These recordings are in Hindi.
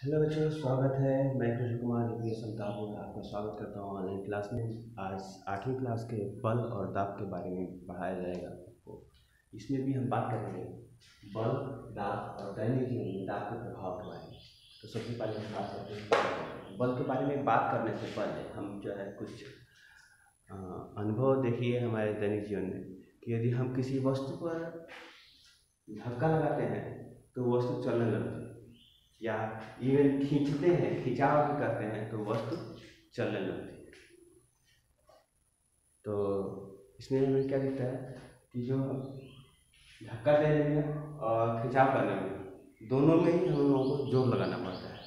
हेलो बच्चों, स्वागत है। मैं कृष्ण कुमार संताप में आपका स्वागत करता हूँ ऑनलाइन क्लास में। आज 8वीं क्लास के बल और दाब के बारे में पढ़ाया जाएगा आपको। इसमें भी हम बात करेंगे बल, दाब और दैनिक जीवन में दाब के प्रभाव के बारे में। तो सबसे पहले हम बात करते हैं बल के बारे में। बात करने से पहले हम जो है कुछ अनुभव देखिए हमारे दैनिक जीवन में कि यदि हम किसी वस्तु पर धक्का लगाते हैं तो वस्तु चलने लगती है, या इवन खींचते हैं, खिंचाव भी करते हैं तो वस्तु चलने लगती है। तो इसमें हमें क्या दिखता है कि जो धक्का देने में और खिंचाव करने में दोनों में ही हम लोगों को जोर लगाना पड़ता है।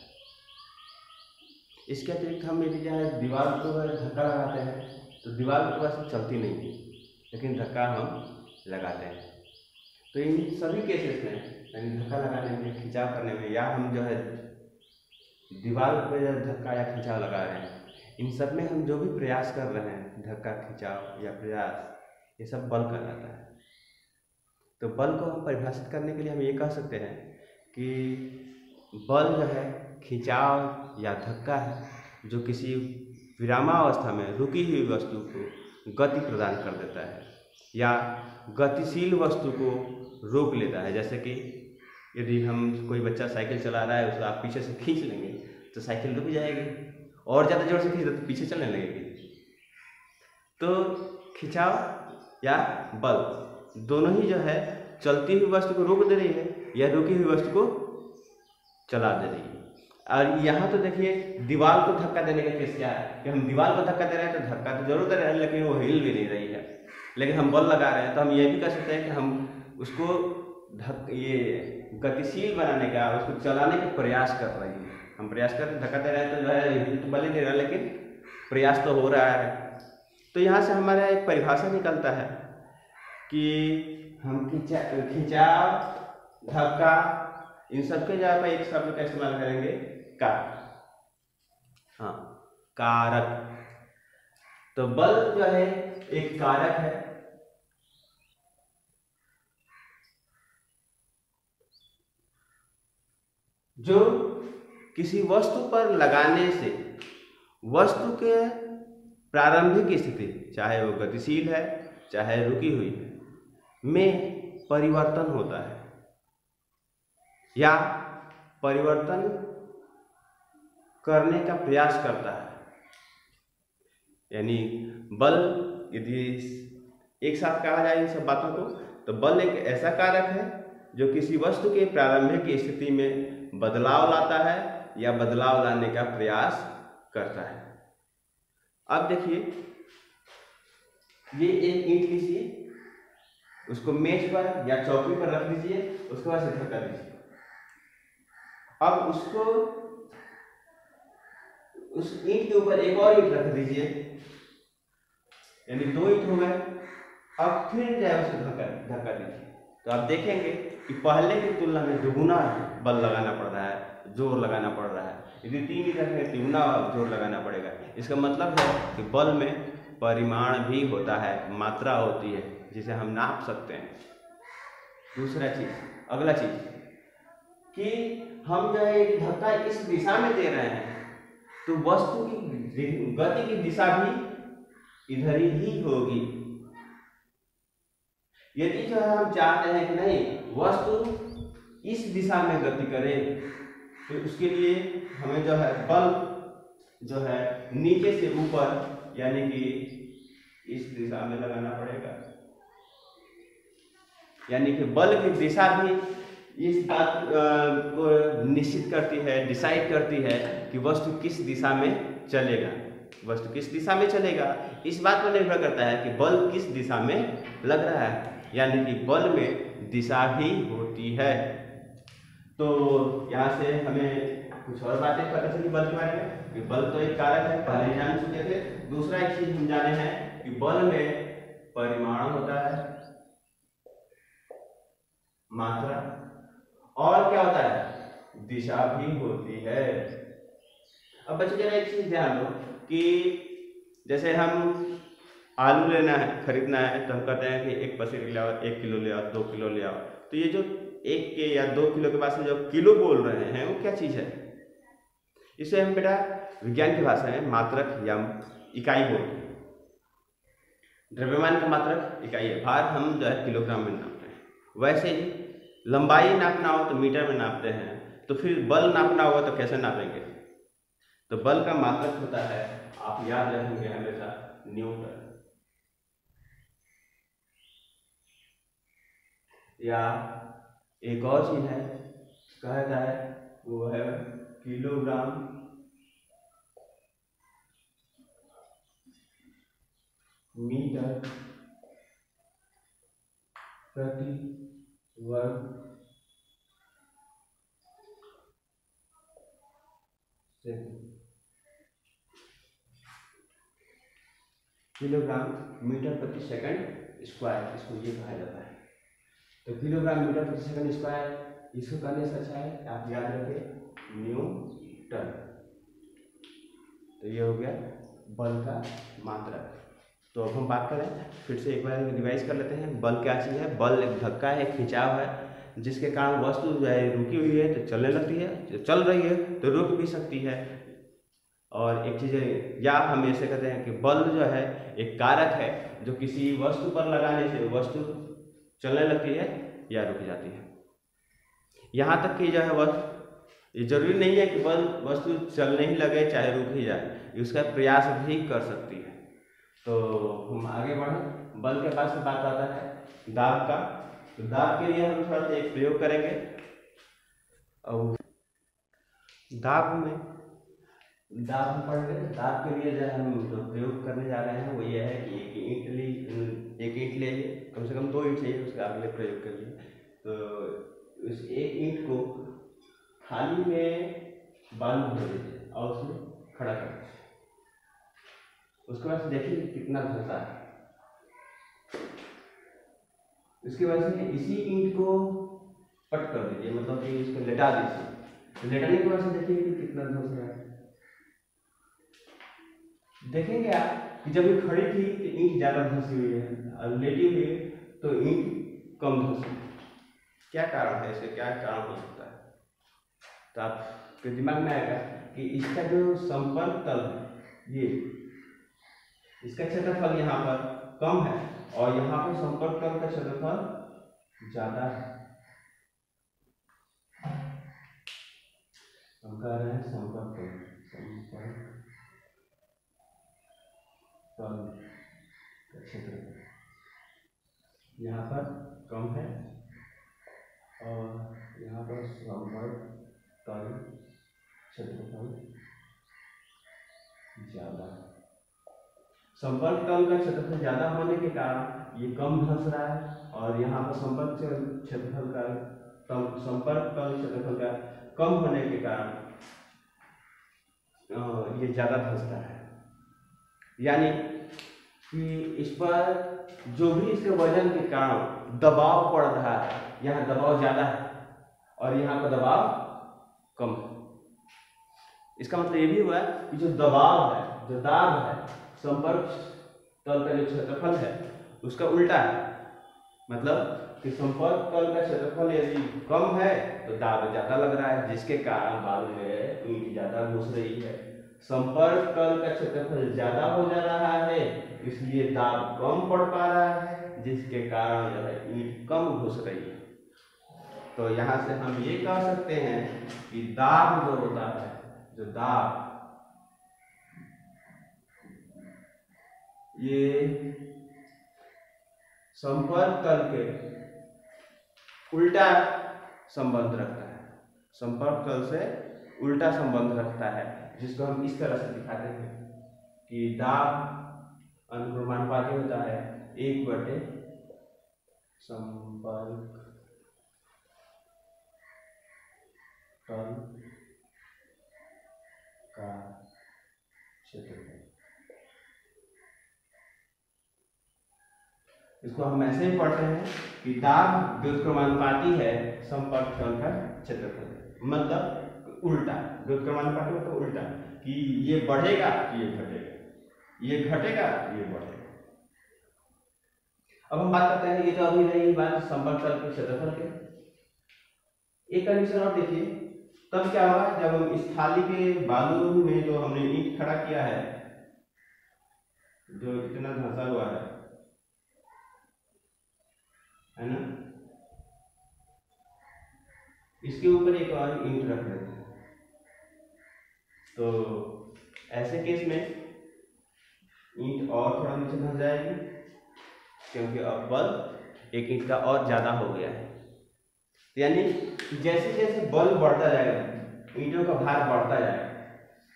इसके अतिरिक्त हम यदि जो है दीवार को धक्का लगाते हैं तो दीवार तो वैसे चलती नहीं है, लेकिन धक्का हम लगाते हैं। तो इन सभी केसेस में यानी धक्का लगाने में, खिंचाव करने में, या हम जो है दीवार पर धक्का या खिंचाव लगा रहे हैं, इन सब में हम जो भी प्रयास कर रहे हैं, धक्का, खिंचाव या प्रयास, ये सब बल कहलाता है। तो बल को हम परिभाषित करने के लिए हम ये कह सकते हैं कि बल जो है खिंचाव या धक्का है जो किसी विरामावस्था में रुकी हुई वस्तु को गति प्रदान कर देता है या गतिशील वस्तु को रोक लेता है। जैसे कि यदि हम कोई बच्चा साइकिल चला रहा है, उसको आप पीछे से खींच लेंगे तो साइकिल रुक जाएगी, और ज़्यादा जोर से खींच दे तो पीछे चलने लगेगी। तो खिंचाव या बल दोनों ही जो है चलती हुई वस्तु को रोक दे रही है या रुकी हुई वस्तु को चला दे रही है। और यहाँ तो देखिए दीवार को धक्का देने का केस क्या है कि हम दीवार को धक्का दे रहे हैं तो धक्का तो जरूर दे रहे हैं, लेकिन वो हिल भी नहीं रही है। लेकिन हम बल लगा रहे हैं तो हम ये भी कह सकते हैं कि हम उसको ये गतिशील बनाने का, उसको चलाने का प्रयास कर रहे हैं। हम प्रयास कर धक्का दे रहे हैं तो जो है तो बल ही नहीं रहा, लेकिन प्रयास तो हो रहा है। तो यहाँ से हमारा एक परिभाषा निकलता है कि हम खिंचाव, धक्का, इन सबके जगह पर एक शब्द का इस्तेमाल करेंगे कारक। हाँ, कारक। तो बल जो है एक कारक है जो किसी वस्तु पर लगाने से वस्तु के प्रारंभिक स्थिति, चाहे वो गतिशील है चाहे रुकी हुई है, में परिवर्तन होता है या परिवर्तन करने का प्रयास करता है। यानी बल, यदि एक साथ कहा जाए इन सब बातों को, तो बल एक ऐसा कारक है जो किसी वस्तु के प्रारंभिक स्थिति में बदलाव लाता है या बदलाव लाने का प्रयास करता है। अब देखिए, ये एक ईंट लीजिए, उसको मेज पर या चौकी पर रख दीजिए, उसके बाद से धक्का दीजिए। अब उसको उस ईंट के ऊपर एक और ईंट रख दीजिए, यानी 2 ईंट हो गए। अब फिर जाए उसे धक्का दीजिए, तो आप देखेंगे कि पहले की तुलना में दुगुना बल लगाना पड़ रहा है, जोर लगाना पड़ रहा है। यदि 3 ईंट रखेंगे, 3 गुना जोर लगाना पड़ेगा। इसका मतलब है कि बल में परिमाण भी होता है, मात्रा होती है जिसे हम नाप सकते हैं। दूसरा चीज, अगला चीज कि हम जो है धक्का इस दिशा में दे रहे हैं तो वस्तु की गति की दिशा भी इधर ही होगी। यदि जो है हम चाहते हैं कि नहीं वस्तु इस दिशा में गति करे, तो उसके लिए हमें जो है बल जो है नीचे से ऊपर यानी कि इस दिशा में लगाना पड़ेगा। यानी कि बल की दिशा भी इस बात को निश्चित करती है, डिसाइड करती है कि वस्तु किस दिशा में चलेगा। वस्तु किस दिशा में चलेगा इस बात पर निर्भर करता है कि बल किस दिशा में लग रहा है। यानी कि बल में दिशा भी होती है। तो यहाँ से हमें कुछ और बातें पता चली बल के बारे में कि बल तो एक कारक है, पहले जान चुके थे। दूसरा एक चीज हम जाने हैं कि बल में परिमाण होता है, मात्रा, और क्या होता है, दिशा भी होती है। अब बच्चे जरा एक चीज ध्यान दो कि जैसे हम आलू लेना है, खरीदना है, तो हम कहते हैं कि 1 पसेरी ले आओ, 1 किलो ले आओ, 2 किलो ले आओ। तो ये जो 1 के या 2 किलो के पास में जो किलो बोल रहे हैं वो क्या चीज है, इसे हम बेटा विज्ञान की भाषा में मात्रक या इकाई बोलते हैं। द्रव्यमान का मात्रक इकाई है, भार हम जो है किलोग्राम में नापते हैं। वैसे ही लंबाई नापना हो तो मीटर में नापते हैं, तो फिर बल नापना होगा तो कैसे नापेंगे? तो बल का मात्रक होता है, आप याद रखेंगे हमेशा, न्यूटन। या एक और चीज है कहा जाता है, वो है किलोग्राम मीटर प्रति वर्ग सेकंड। किलोग्राम मीटर प्रति सेकंड स्क्वायर, इसको ये कहा जाता है। तो किलोग्राम मीटर प्रति सेकंड स्क्वायर, इसको करने से अच्छा है आप याद रखें न्यूटन। तो ये हो गया बल का मात्रक। तो अब हम बात करें, फिर से एक बार रिवाइज कर लेते हैं। बल क्या चीज़ है? बल एक धक्का है, खिंचाव है, जिसके कारण वस्तु जो है रुकी हुई है तो चलने लगती है, जो चल रही है तो रुक भी सकती है। और एक चीज़ है, या हम ऐसे कहते हैं कि बल जो है एक कारक है जो किसी वस्तु पर लगाने से वस्तु चलने लगती है या रुक जाती है। यहाँ तक कि जो है ये जरूरी नहीं है कि बल वस्तु चलने ही लगे चाहे रुक ही जाए, उसका प्रयास भी कर सकती है। तो हम आगे बढ़ें, बल के पास से बात आता है दाब का। तो दाब के लिए हम थोड़ा सा एक प्रयोग करेंगे। और दाब पढ़ रहे, दाब के लिए जो हम जो प्रयोग करने जा रहे हैं वो ये है कि एक ईंट ले लिए, कम से कम 2 ईंट चाहिए, उसका अगले प्रयोग कर लिए। तो उस एक ईंट को थाली में बालू भर दीजिए और उसमें खड़ा कर दीजिए। उसके बाद देखिए कितना धंसा है। इसके बाद से इसी ईंट को पट कर दीजिए, मतलब कि इसको लेटा दीजिए। तो लेटाने के बाद से देखिए कि कितना धंस रहा है। देखेंगे आप कि जब ये खड़ी थी तो ईंट ज़्यादा धंसी हुई है, और लेटी हुई है तो ईंट कम धंसी है। क्या कारण है इसका, क्या कारण हो सकता है? तो आपके दिमाग में आएगा कि इसका जो संपर्क तल है, ये इसका क्षेत्रफल यहाँ पर कम है और यहाँ पर संपर्क तल का क्षेत्रफल ज्यादा है। हम कह रहे हैं संपर्क तल का क्षेत्रफल यहाँ पर कम है और यहाँ पर संपर्क तल क्षेत्रफल ज्यादा है। संपर्क तल का क्षेत्रफल ज्यादा होने के कारण ये कम धंस रहा है और यहाँ पर संपर्क क्षेत्रफल का संपर्क तल क्षेत्रफल का कम होने के कारण ये ज्यादा धंसता है। यानी कि इस पर जो भी इसके वजन के कारण दबाव पड़ रहा है, यहाँ दबाव ज्यादा है और यहाँ का दबाव कम है। इसका मतलब ये भी हुआ कि जो दबाव है, जो दाब है, संपर्क तल का जो क्षेत्रफल है उसका उल्टा है। मतलब कि संपर्क तल का क्षेत्रफल यदि कम है तो दाब ज्यादा लग रहा है, जिसके कारण बालू में ईंट ज्यादा घुस रही है। संपर्क तल का क्षेत्रफल ज्यादा हो जा रहा है, इसलिए दाब कम पड़ पा रहा है, जिसके कारण जो है ईंट कम घुस रही है। तो यहाँ से हम ये कह सकते हैं कि दाब जो होता है, जो दाब ये संपर्क तल के उल्टा संबंध रखता है, संपर्क तल से उल्टा संबंध रखता है, जिसको हम इस तरह से दिखाते हैं कि दाब अनुक्रमानुपाती होता है 1/, संपर्क तल का क्षेत्रफल। इसको हम ऐसे ही पढ़ते हैं कि दाब व्युत्क्रमानुपाती है संपर्क तल का क्षेत्रफल, मतलब उल्टा। व्युत्क्रमानुपाती मतलब उल्टा, कि ये बढ़ेगा ये घटेगा, ये घटेगा ये बढ़ेगा। अब हम बात करते हैं, ये तो अभी रही बात संपर्क तल के क्षेत्रफल के। एक कंडीशन और देखिए तब क्या होगा, जब हम इस थाली के बालू में जो हमने ईंट खड़ा किया है, जो इतना धंसा हुआ है ना, इसके ऊपर एक और ईंट रख देते हैं। तो ऐसे केस में ईंट और थोड़ा नीचे धंस जाएगी, क्योंकि अब बल एक ईंट का और ज्यादा हो गया है। यानी जैसे जैसे बल बढ़ता जाएगा, ईंटों का भार बढ़ता जाएगा,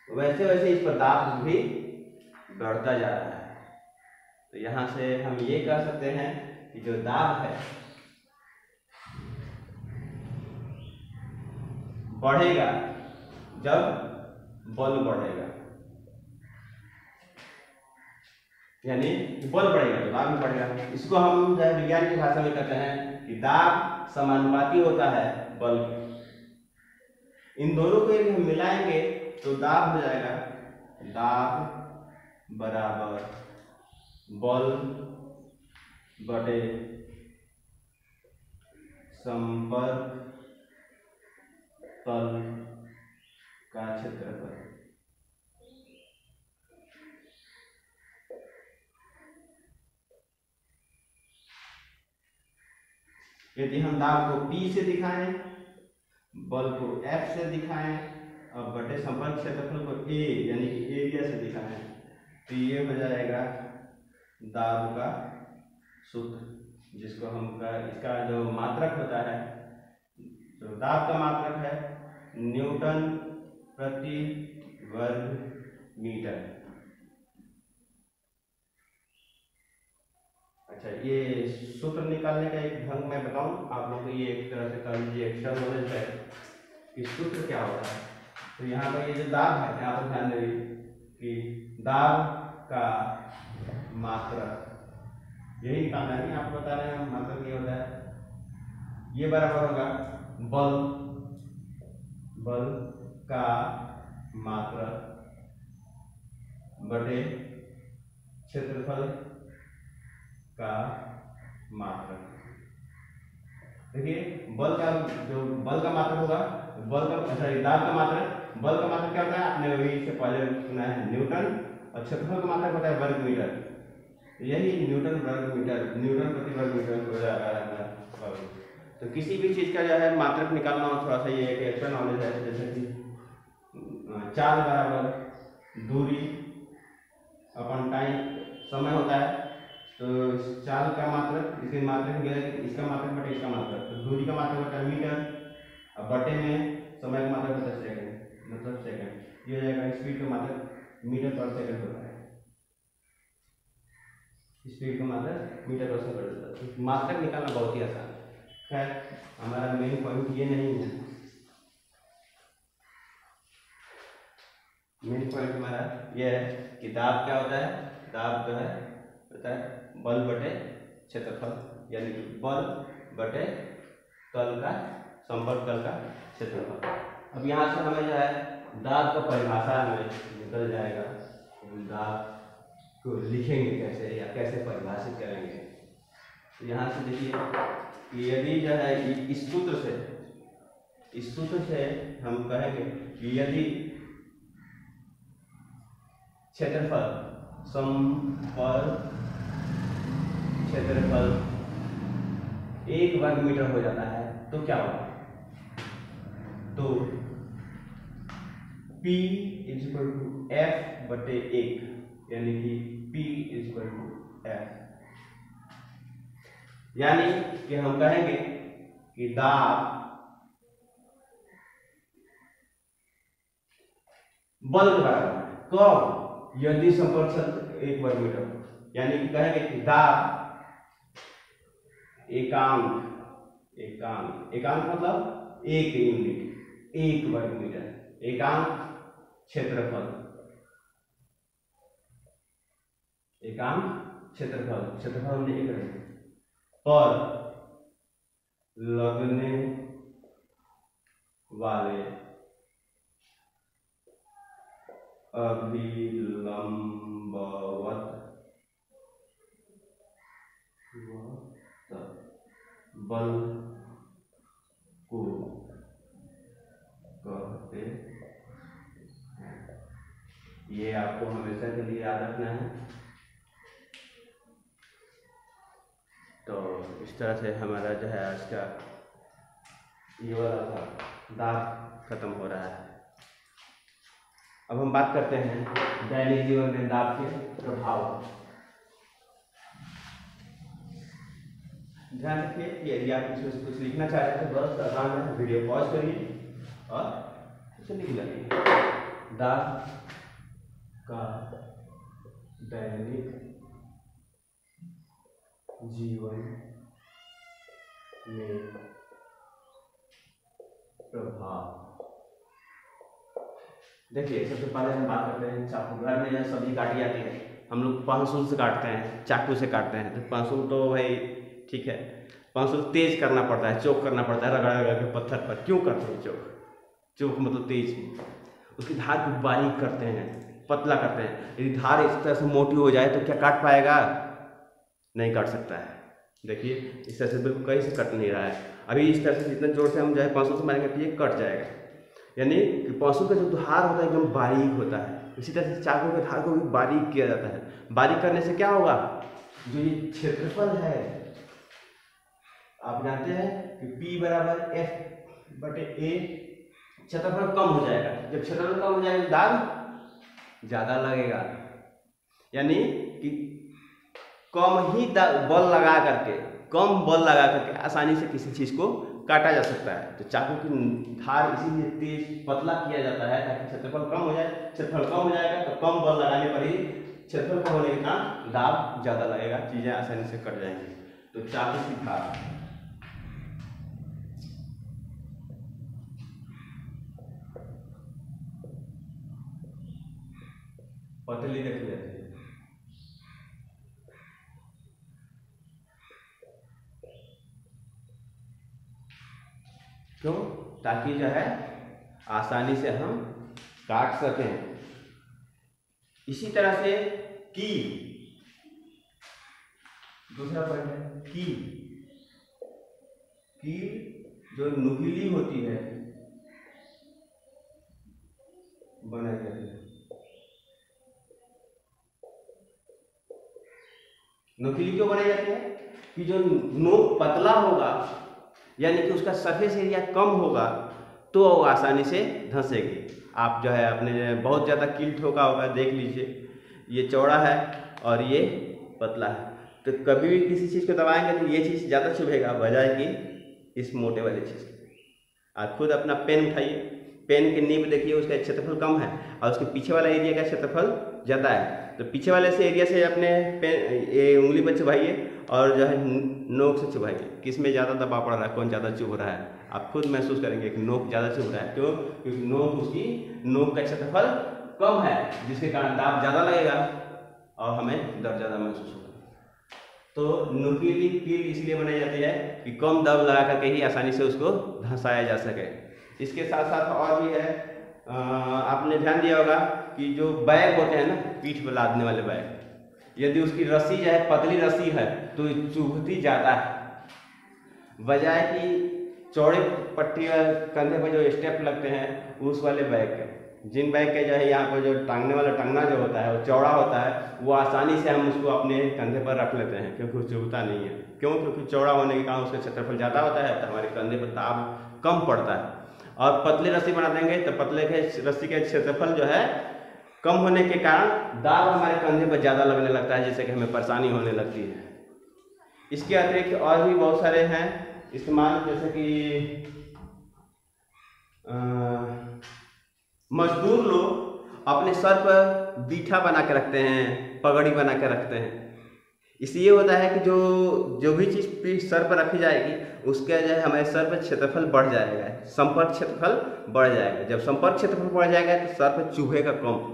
वैसे वैसे इस पर दाब भी बढ़ता जा रहा है। तो यहाँ से हम ये कह सकते हैं कि जो दाब है बढ़ेगा जब बल बढ़ेगा, यानी बल बढ़ेगा तो दाब भी बढ़ेगा। इसको हम जो है विज्ञान की भाषा में कहते हैं कि दाब समानुपाती होता है बल के। इन दोनों को यदि हम मिलाएंगे तो दाब हो जाएगा दाब बराबर बल बटे संपर्क तल का क्षेत्रफल। यदि हम दाब को P से दिखाएं, बल को F से दिखाएं और बटे संपर्क क्षेत्रफल को A यानी कि एरिया से दिखाएं, तो ये हो जाएगा दाब का सूत्र, जिसको हम इसका जो मात्रक होता है, तो दाब का मात्रक है न्यूटन प्रति वर्ग मीटर। अच्छा, ये सूत्र निकालने का एक ढंग मैं बताऊं आप लोगों को, ये एक तरह से कर लीजिए एक्स्ट्रा नॉलेज है कि सूत्र क्या होता है। तो यहाँ पर ये जो दाब है, यहाँ पर ध्यान देंगे कि दाब का मात्रक यही निकालना है, आपको बता रहे हैं मात्रक ये होता है, ये बराबर होगा बल का मात्रक बटे क्षेत्रफल का मात्रक। देखिए बल का मात्रक होगा, दाब का मात्रक, बल का मात्रक क्या होता है, आपने अभी इससे पहले सुना है न्यूटन, और क्षेत्रफल का मात्रक होता है वर्ग मीटर। यही न्यूटन वर्ग मीटर, न्यूटन प्रति वर्ग मीटर हो जा रहा है। तो किसी भी चीज का जो है मात्रक निकालना हो, थोड़ा सा ये एक एक्स्ट्रा नॉलेज है। जैसे कि चाल बराबर दूरी अपन टाइम समय होता है, तो चाल का मात्रक, इसके मात्रक इसका मात्रक बटे इसका मात्रक, तो दूरी का मात्रक होता है मीटर, और बटे में समय का मात्रक होता है सेकंड, मतलब सेकंड। ये हो जाएगा स्पीड का मात्रक मीटर पर सेकंड होता है, स्पीड का मात्रक मीटर पर सेकंड होता है। मात्रक निकालना बहुत ही आसान है। खैर हमारा मेन पॉइंट ये नहीं है, मेन पॉइंट हमारा ये है कि दाब क्या होता है, दाब जो है होता है बल बटे क्षेत्रफल, यानी कि बल बटे तल का, संपर्क तल का क्षेत्रफल। अब यहाँ से हमें जो है दाब का परिभाषा हमें निकल जाएगा, दाब को लिखेंगे कैसे या कैसे परिभाषित करेंगे। तो यहाँ से देखिए कि यदि जो है इस सूत्र से हम कहेंगे कि यदि क्षेत्रफल संपर्क क्षेत्रफल 1 वर्ग मीटर हो जाता है तो क्या होगा, तो P = F बटे 1, यानी कि P = F, यानी कि हम कहेंगे कि दाब बल के बराबर है कब, यदि संपर्क क्षेत्र 1 वर्ग मीटर हो, यानी कि कहेंगे कि दाब एकांक मतलब 1 यूनिट 1 वर्ग मीटर, एकांक क्षेत्रफल हमने 1 रखे पर लगने वाले अभिलंबवत बल को कहते ये आपको हमेशा के लिए याद रखना है। तो इस तरह से हमारा जो है आज का ये वाला था दाब खत्म हो रहा है। अब हम बात करते हैं दैनिक जीवन में दाब के प्रभाव। ध्यान रखिए कि यदि आप इसमें कुछ लिखना चाह रहे हैं तो बस आसान है, वीडियो पॉज करिए और उसे लिख लीजिए। दाब का दैनिक जीवन में प्रभाव। देखिए, सबसे पहले हम बात करते हैं चाकू। घर में जब सब्जी काटी जाती है हम लोग पहसुल से काटते हैं, चाकू से काटते हैं। तो पहसुल तो भाई ठीक है, पहसुल तेज करना पड़ता है, चौक करना पड़ता है, रगड़ा रगड़ के पत्थर पर। क्यों करते हैं चौक? चौक मतलब तेज। उसकी धार को बारीक करते हैं, पतला करते हैं। यदि धार इस तरह से मोटी हो जाए तो क्या काट पाएगा? नहीं काट सकता है। देखिए, इस तरह से बिल्कुल कहीं से कट नहीं रहा है। अभी इस तरह से जितना जोर से हम जो है पहसुल से मारेंगे तो ये कट जाएगा। यानी कि पहसुल का जो धार होता है एकदम बारीक होता है। इसी तरह से चाकू के धार को भी बारीक किया जाता है। बारीक करने से क्या होगा? जो ये क्षेत्रफल है, आप जानते हैं कि P बराबर F/A, क्षेत्रफल कम हो जाएगा। जब क्षेत्रफल कम हो जाएगा दाब ज्यादा लगेगा। यानी कि कम ही बल लगा करके आसानी से किसी चीज को काटा जा सकता है। तो चाकू की धार इसीलिए तेज पतला किया जाता है ताकि क्षेत्रफल कम हो जाए। क्षेत्रफल कम हो जाएगा तो कम बल लगाने पर ही क्षेत्रफल कम होने के कारण दाब ज्यादा लगेगा, चीजें आसानी से कट जाएंगी। तो चाकू की धार पतली रखी जाती है। क्यों? ताकि जो है आसानी से हम काट सकें। इसी तरह से कील, दूसरा पॉइंट है कील जो नुकीली होती है बनाई जाती है। नुकीली क्यों बनाई जाती है? कि जो नोक पतला होगा यानी कि उसका सरफेस एरिया कम होगा तो वो आसानी से धंसेगी। आप जो है आपने बहुत ज़्यादा कील ठोका होगा, देख लीजिए ये चौड़ा है और ये पतला है। तो कभी भी किसी चीज़ को दबाएंगे तो ये चीज़ ज़्यादा चुभेगा बजाय कि इस मोटे वाली चीज़ की। आप खुद अपना पेन उठाइए, पेन के नीब देखिए, उसका क्षेत्रफल कम है और उसके पीछे वाला एरिया का क्षेत्रफल ज़्यादा है। तो पीछे वाले से एरिया से अपने पेन ये उंगली पर चुभाइए और जो है नोक से चुभाइए। किस में ज़्यादा दबाव पड़ रहा है, कौन ज़्यादा चुभ रहा है? आप खुद महसूस करेंगे कि नोक ज़्यादा चुभ रहा है। क्यों? क्योंकि नोक का क्षेत्रफल कम है, जिसके कारण दाब ज़्यादा लगेगा और हमें दर्द ज़्यादा महसूस होगा। तो नुकीली कील इसलिए बनाई जाती है कि कम दबाव लगा करके ही आसानी से उसको धंसाया जा सके। इसके साथ साथ और भी है, आपने ध्यान दिया होगा कि जो बैग होते हैं ना, पीठ पर लादने वाले बैग, यदि उसकी रस्सी जो है पतली रस्सी है तो चुभती ज़्यादा है बजाय कि चौड़े पट्टी कंधे पर जो स्टेप लगते हैं उस वाले बैग के। जिन बैग के जो है यहाँ पर जो टांगने वाला टंगना जो होता है वो चौड़ा होता है, वो आसानी से हम उसको अपने कंधे पर रख लेते हैं क्योंकि वो चुभता नहीं है। क्यों? क्योंकि चौड़ा होने के कारण उसका क्षेत्रफल ज़्यादा होता है तो हमारे कंधे पर दाब कम पड़ता है। और पतली रस्सी बना देंगे तो पतले के रस्सी के क्षेत्रफल जो है कम होने के कारण दाब हमारे कंधे पर ज़्यादा लगने लगता है, जिससे कि हमें परेशानी होने लगती है। इसके अतिरिक्त और भी बहुत सारे हैं इस्तेमाल, जैसे कि मजदूर लोग अपने सर पर बीठा बना के रखते हैं, पगड़ी बना के रखते हैं। इसलिए होता है कि जो भी चीज़ सर पर रखी जाएगी उसका जो है हमारे सर पर क्षेत्रफल बढ़ जाएगा, संपर्क क्षेत्रफल बढ़ जाएगा। जब संपर्क क्षेत्रफल बढ़ जाएगा तो सर पर चुभेगा कम।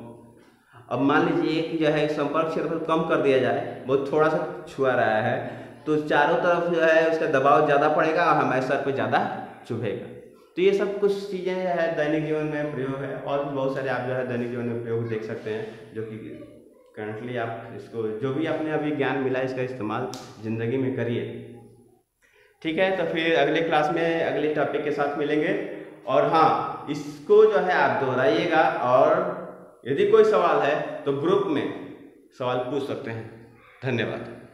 अब मान लीजिए कि जो है संपर्क क्षेत्रफल कम कर दिया जाए, वो थोड़ा सा छुआ रहा है तो चारों तरफ जो है उसका दबाव ज़्यादा पड़ेगा और हमारे सर पर ज़्यादा चुभेगा। तो ये सब कुछ चीज़ें है दैनिक जीवन में प्रयोग है, और भी बहुत सारे आप जो है दैनिक जीवन में प्रयोग देख सकते हैं, जो कि करंटली आप इसको जो भी आपने अभी ज्ञान मिला इसका इस्तेमाल ज़िंदगी में करिए। ठीक है, तो फिर अगले क्लास में अगले टॉपिक के साथ मिलेंगे। और हाँ, इसको जो है आप दोहराइएगा और यदि कोई सवाल है तो ग्रुप में सवाल पूछ सकते हैं। धन्यवाद।